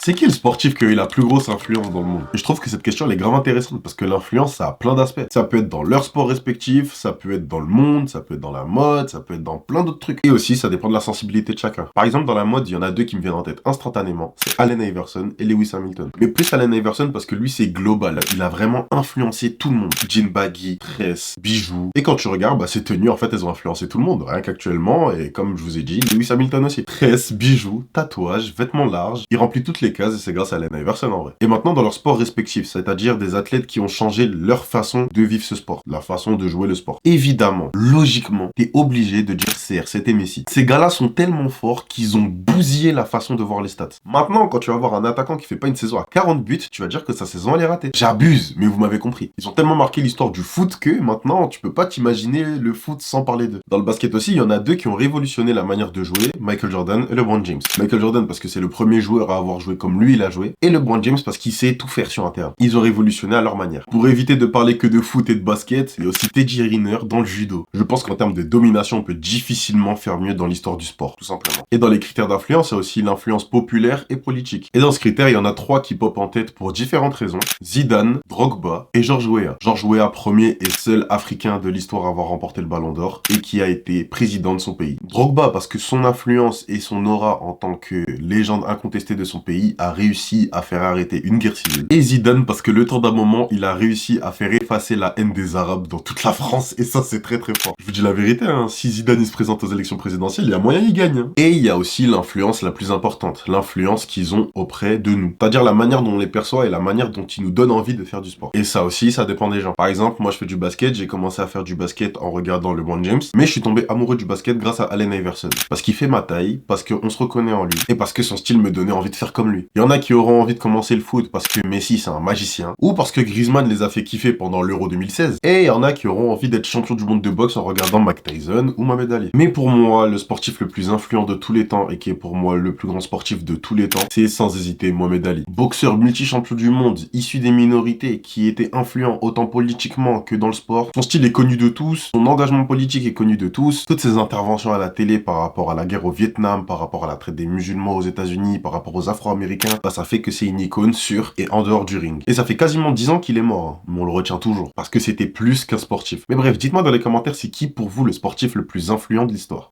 C'est qui le sportif qui a eu la plus grosse influence dans le monde? Et je trouve que cette question elle est grave intéressante parce que l'influence ça a plein d'aspects. Ça peut être dans leur sport respectif, ça peut être dans le monde, ça peut être dans la mode, ça peut être dans plein d'autres trucs. Et aussi ça dépend de la sensibilité de chacun. Par exemple dans la mode, il y en a deux qui me viennent en tête instantanément. C'est Allen Iverson et Lewis Hamilton. Mais plus Allen Iverson parce que lui c'est global. Il a vraiment influencé tout le monde. Jean baggy, tresse, bijoux. Et quand tu regardes, ces tenues en fait elles ont influencé tout le monde. Rien qu'actuellement, et comme je vous ai dit, Lewis Hamilton aussi. Tresse, bijoux, tatouages, vêtements larges. Il remplit toutes les cases et c'est grâce à Allen Iverson en vrai. Et maintenant dans leur sport respectif, c'est-à-dire des athlètes qui ont changé leur façon de vivre ce sport, la façon de jouer le sport. Évidemment, logiquement, t'es obligé de dire CR7 et Messi. Ces gars-là sont tellement forts qu'ils ont bousillé la façon de voir les stats. Maintenant, quand tu vas voir un attaquant qui fait pas une saison à 40 buts, tu vas dire que sa saison elle est ratée. J'abuse, mais vous m'avez compris. Ils ont tellement marqué l'histoire du foot que maintenant, tu peux pas t'imaginer le foot sans parler d'eux. Dans le basket aussi, il y en a deux qui ont révolutionné la manière de jouer, Michael Jordan et LeBron James. Michael Jordan parce que c'est le premier joueur à avoir joué comme lui il a joué, et LeBron James parce qu'il sait tout faire sur un terrain. Ils ont révolutionné à leur manière. Pour éviter de parler que de foot et de basket, il y a aussi Teddy Riner dans le judo. Je pense qu'en termes de domination, on peut difficilement faire mieux dans l'histoire du sport, tout simplement. Et dans les critères d'influence, il y a aussi l'influence populaire et politique. Et dans ce critère, il y en a trois qui popent en tête pour différentes raisons. Zidane, Drogba et George Weah. George Weah, premier et seul africain de l'histoire à avoir remporté le Ballon d'Or et qui a été président de son pays. Drogba parce que son influence et son aura en tant que légende incontestée de son pays a réussi à faire arrêter une guerre civile. Et Zidane parce que le temps d'un moment, il a réussi à faire effacer la haine des Arabes dans toute la France et ça c'est très très fort. Je vous dis la vérité, si Zidane il se présente aux élections présidentielles, il y a moyen il gagne. Et il y a aussi l'influence la plus importante, l'influence qu'ils ont auprès de nous. C'est-à-dire la manière dont on les perçoit et la manière dont ils nous donnent envie de faire du sport. Et ça aussi, ça dépend des gens. Par exemple, moi je fais du basket, j'ai commencé à faire du basket en regardant LeBron James, mais je suis tombé amoureux du basket grâce à Allen Iverson. Parce qu'il fait ma taille, parce qu'on se reconnaît en lui, et parce que son style me donnait envie de faire comme lui. Il y en a qui auront envie de commencer le foot parce que Messi c'est un magicien, ou parce que Griezmann les a fait kiffer pendant l'Euro 2016, et il y en a qui auront envie d'être champion du monde de boxe en regardant Mike Tyson ou Mohamed Ali. Mais pour moi, le sportif le plus influent de tous les temps, et qui est pour moi le plus grand sportif de tous les temps, c'est sans hésiter Mohamed Ali. Boxeur multi-champion du monde, issu des minorités, qui était influent autant politiquement que dans le sport. Son style est connu de tous, son engagement politique est connu de tous, toutes ses interventions à la télé par rapport à la guerre au Vietnam, par rapport à la traite des musulmans aux États-Unis, par rapport aux Afro-Américains, ça fait que c'est une icône sur et en dehors du ring. Et ça fait quasiment 10 ans qu'il est mort, mais on le retient toujours, parce que c'était plus qu'un sportif. Mais bref, dites-moi dans les commentaires c'est qui pour vous le sportif le plus influent de l'histoire.